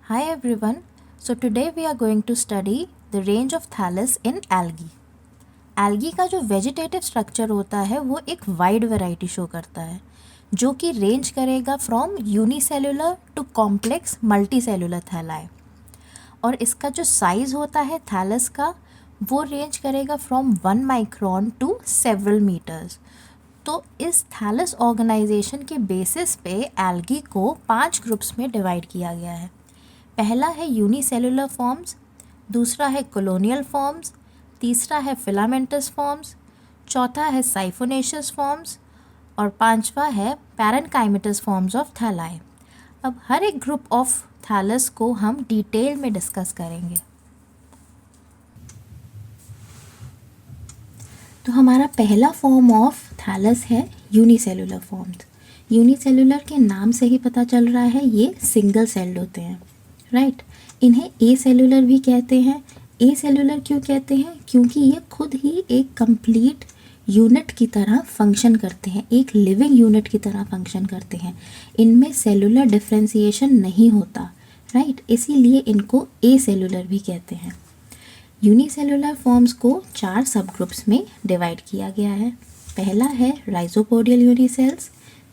Hi everyone. So today we are going to study the range of thallus in algae. Algae का जो vegetative structure होता है वो एक वाइड वैरायटी शो करता है जो कि रेंज करेगा from unicellular to complex multicellular thalli. और इसका जो साइज़ होता है थैलस का वो रेंज करेगा from 1 micron to several metres. तो इस थैलस ऑर्गेनाइजेशन के बेसिस पे एल्गी को 5 ग्रुप्स में डिवाइड किया गया है। पहला है यूनिसेलुलर फॉर्म्स, दूसरा है कॉलोनियल फॉर्म्स, तीसरा है फिलामेंटस फॉर्म्स, चौथा है साइफोनेशियस फॉर्म्स और पांचवा है पैरेनकाइमेटस फॉर्म्स ऑफ थैलाई। अब हर एक ग्रुप ऑफ थैलस को हम डिटेल में डिस्कस करेंगे। तो हमारा पहला फॉर्म ऑफ थैलस है यूनिसेलुलर फॉर्म्स। यूनिसेलुलर के नाम से ही पता चल रहा है ये सिंगल सेल्ड होते हैं, राइट। इन्हें ए सेलुलर भी कहते हैं। ए सेलुलर क्यों कहते हैं? क्योंकि ये खुद ही एक कंप्लीट यूनिट की तरह फंक्शन करते हैं, एक लिविंग यूनिट की तरह फंक्शन करते हैं। इनमें सेलुलर डिफरेंशिएशन नहीं होता, राइट, इसीलिए इनको ए सेलुलर भी कहते हैं। यूनिसेलुलर फॉर्म्स को 4 सब ग्रुप्स में डिवाइड किया गया है। पहला है राइजोपोडियल यूनिसेल्स,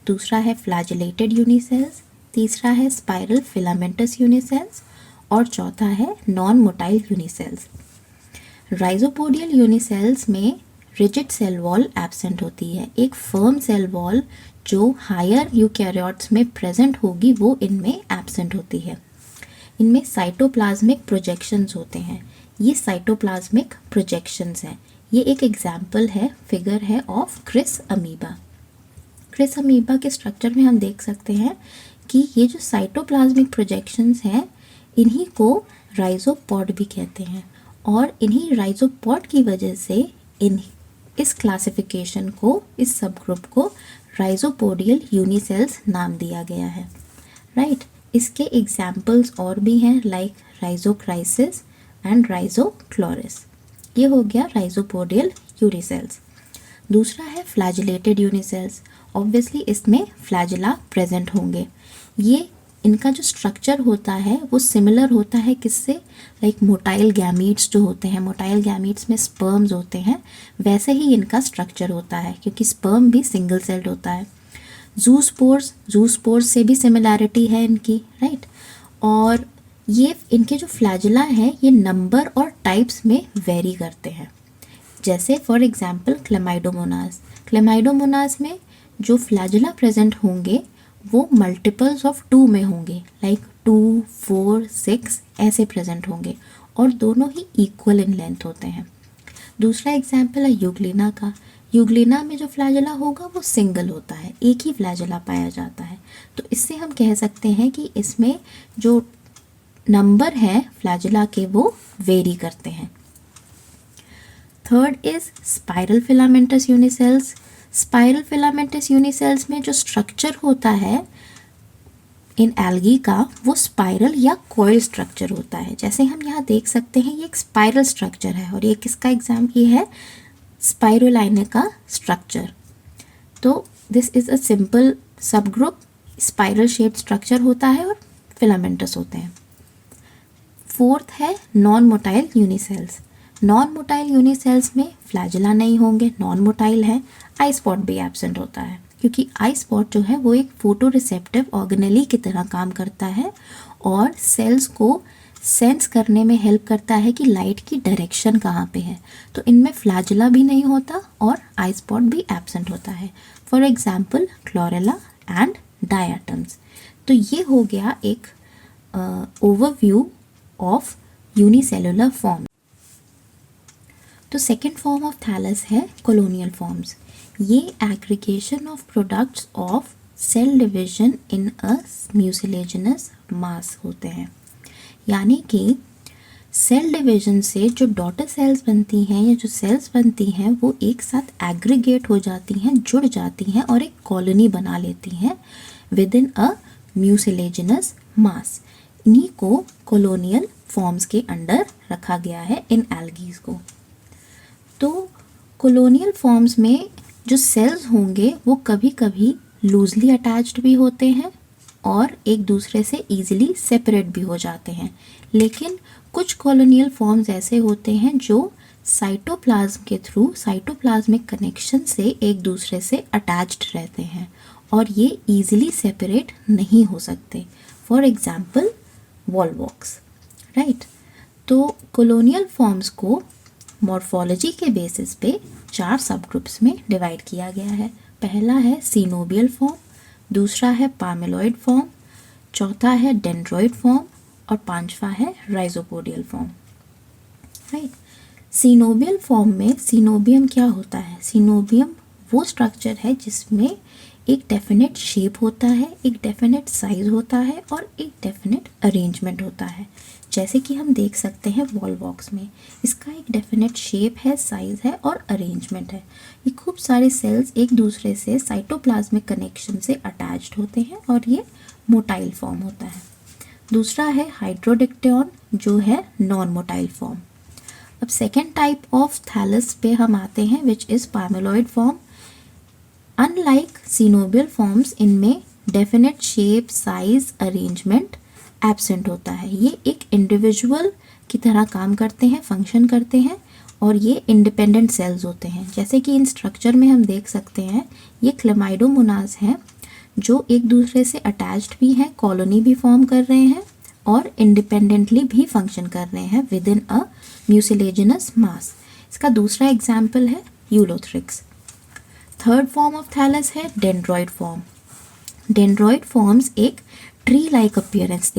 दूसरा है फ्लैजेलेटेड यूनिसेल्स, तीसरा है स्पाइरल फिलामेंटस यूनिसेल्स और चौथा है नॉन मोटाइल यूनिसेल्स। राइजोपोडियल यूनिसेल्स में रिजिड सेल वॉल एब्सेंट होती है। एक फर्म सेल वॉल जो हायर यूकैरियोट्स में प्रेजेंट होगी वो इनमें एब्सेंट होती है। इनमें साइटोप्लाज्मिक प्रोजेक्शंस होते हैं। ये साइटोप्लाज्मिक प्रोजेक्शंस हैं। ये एक एग्जाम्पल है, फिगर है of Chrysamoeba. Chrysamoeba के स्ट्रक्चर में हम देख सकते हैं कि ये जो साइटोप्लाज्मिक प्रोजेक्शंस हैं इन्हीं को राइजोपॉड भी कहते हैं और इन्हीं राइजोपॉड की वजह से इस क्लासिफिकेशन को, इस सब ग्रुप को राइजोपोडियल यूनिसेल्स नाम दिया गया है, राइट। इसके एग्जाम्पल्स और भी हैं लाइक राइजोक्राइसिस एंड राइजोक्लोरिस। ये हो गया राइजोपोडियल यूनिसेल्स। दूसरा है फ्लैजिलेटेड यूनिसेल्स। ऑब्वियसली इसमें फ्लैजिला प्रेजेंट होंगे। ये इनका जो स्ट्रक्चर होता है वो सिमिलर होता है किससे? लाइक मोटाइल गैमीट्स जो होते हैं, मोटाइल गैमीट्स में स्पर्म्स होते हैं, वैसे ही इनका स्ट्रक्चर होता है क्योंकि स्पर्म भी सिंगल सेल्ड होता है। जूस्पोर्स से भी सिमिलैरिटी है इनकी, राइट। और ये इनके जो फ्लैजिला हैं ये नंबर और टाइप्स में वेरी करते हैं। जैसे फॉर एग्जांपल क्लेमाइडोमोनास में जो फ्लैजिला प्रेजेंट होंगे वो मल्टीपल्स ऑफ 2 में होंगे, लाइक 2, 4, 6 ऐसे प्रेजेंट होंगे और दोनों ही इक्वल इन लेंथ होते हैं। दूसरा एग्जांपल है यूग्लिना का। यूग्लिना में जो फ्लैजिला होगा वो सिंगल होता है, एक ही फ्लैजिला पाया जाता है। तो इससे हम कह सकते हैं कि इसमें जो नंबर है फ्लैजिला के वो वेरी करते हैं। Third is spiral filamentous unicells. Spiral filamentous unicells में जो स्ट्रक्चर होता है इन एल्गी का वो स्पाइरल या कॉइल स्ट्रक्चर होता है। जैसे हम यहाँ देख सकते हैं ये एक स्पाइरल स्ट्रक्चर है और ये किसका एग्जाम ये है? स्पाइरोलाइना का स्ट्रक्चर। तो दिस इज अ सिंपल सब ग्रुप, स्पाइरल शेप्ड स्ट्रक्चर होता है और फिलामेंटस होते हैं। फोर्थ है नॉन मोटाइल यूनिसेल्स। नॉन मोटाइल यूनिसेल्स में फ्लैजिला नहीं होंगे, नॉन मोटाइल है। आई स्पॉट भी एब्सेंट होता है क्योंकि आई स्पॉट जो है वो एक फोटो रिसेप्टिव ऑर्गेनेली की तरह काम करता है और सेल्स को सेंस करने में हेल्प करता है कि लाइट की डायरेक्शन कहाँ पे है। तो इनमें फ्लैजिला भी नहीं होता और आई स्पॉट भी एब्सेंट होता है। For example Chlorella and diatoms. तो ये हो गया एक ओवरव्यू ऑफ यूनिसेलुलर फॉर्म। तो सेकेंड फॉर्म ऑफ थैलस है कॉलोनियल फॉर्म्स। ये aggregation of products of cell division in a mucilaginous mass होते हैं। यानी कि सेल डिवीजन से जो डॉटर सेल्स बनती हैं या जो सेल्स बनती हैं वो एक साथ एग्रीगेट हो जाती हैं, जुड़ जाती हैं और एक कॉलोनी बना लेती हैं विद इन अ म्यूसिलेजिनस मास। इन्हीं को कॉलोनियल फॉर्म्स के अंडर रखा गया है इन एल्गीज को। तो कॉलोनियल फॉर्म्स में जो सेल्स होंगे वो कभी कभी लूजली अटैच्ड भी होते हैं और एक दूसरे से ईजिली सेपरेट भी हो जाते हैं। लेकिन कुछ कॉलोनियल फॉर्म्स ऐसे होते हैं जो साइटोप्लाज्म के थ्रू साइटोप्लाज्मिक कनेक्शन से एक दूसरे से अटैच्ड रहते हैं और ये ईजिली सेपरेट नहीं हो सकते। For example Volvox, right. तो कॉलोनियल फॉर्म्स को मॉर्फोलॉजी के बेसिस पे 4 सब ग्रुप्स में डिवाइड किया गया है। पहला है सीनोबियल फॉर्म, दूसरा है पामेलॉइड फॉर्म, चौथा है डेंड्रॉइड फॉर्म और पांचवा है राइजोपोडियल फॉर्म, राइट। सीनोबियल फॉर्म में सीनोबियम क्या होता है? सीनोबियम वो स्ट्रक्चर है जिसमें एक डेफिनेट शेप होता है, एक डेफिनेट साइज होता है और एक डेफिनेट अरेंजमेंट होता है। जैसे कि हम देख सकते हैं वॉलवॉक्स में, इसका एक डेफिनेट शेप है, साइज है और अरेंजमेंट है। ये खूब सारे सेल्स एक दूसरे से साइटोप्लाज्मिक कनेक्शन से अटैच्ड होते हैं और ये मोटाइल फॉर्म होता है। दूसरा है हाइड्रोडिक्टियन जो है नॉन मोटाइल फॉर्म। अब सेकेंड टाइप ऑफ थैलस पे हम आते हैं which is palmelloid form. Unlike coenobial forms इनमें definite shape, size, arrangement absent होता है। ये एक इंडिविजुअल की तरह काम करते हैं, फंक्शन करते हैं और ये इंडिपेंडेंट सेल्स होते हैं। जैसे कि इन स्ट्रक्चर में हम देख सकते हैं ये क्लेमाइडोमोनास हैं जो एक दूसरे से अटैच्ड भी हैं, कॉलोनी भी फॉर्म कर रहे हैं और इंडिपेंडेंटली भी फंक्शन कर रहे हैं विद इन अ म्यूसिलेजिनस मास। इसका दूसरा एग्जाम्पल है Ulothrix. Third form of thallus है डेंड्रॉइड फॉर्म। डेंड्रॉइड फॉर्म्स एक ट्री लाइक अपीयरेंस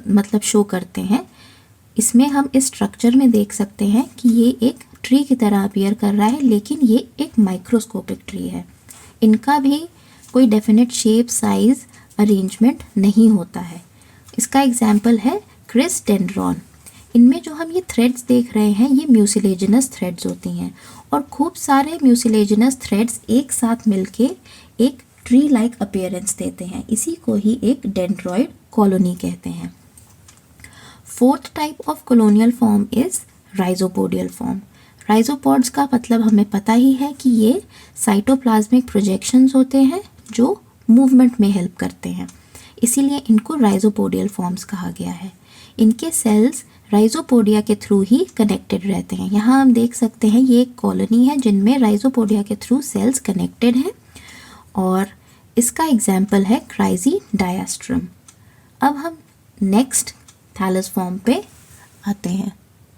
मतलब शो करते हैं। इसमें हम इस स्ट्रक्चर में देख सकते हैं कि ये एक ट्री की तरह अपीयर कर रहा है, लेकिन ये एक माइक्रोस्कोपिक ट्री है। इनका भी कोई डेफिनेट शेप, साइज, अरेंजमेंट नहीं होता है। इसका एग्जाम्पल है क्रिसडेंड्रॉन। इनमें जो हम ये थ्रेड्स देख रहे हैं ये म्यूसिलेजिनस थ्रेड्स होती हैं और खूब सारे म्यूसिलेजिनस थ्रेड्स एक साथ मिलके एक ट्री लाइक अपीयरेंस देते हैं। इसी को ही एक डेंड्रॉइड कॉलोनी कहते हैं। Fourth type of colonial form is rhizopodial form. Rhizopods का मतलब हमें पता ही है कि ये साइटोप्लाज्मिक प्रोजेक्शंस होते हैं जो मूवमेंट में हेल्प करते हैं, इसीलिए इनको राइजोपोडियल फॉर्म्स कहा गया है। इनके सेल्स राइजोपोडिया के थ्रू ही कनेक्टेड रहते हैं। यहाँ हम देख सकते हैं ये एक कॉलोनी है जिनमें राइजोपोडिया के थ्रू सेल्स कनेक्टेड हैं और इसका एग्जाम्पल है क्राइजी डायास्ट्रम। अब हम नेक्स्ट थैलस फॉर्म पे आते हैं।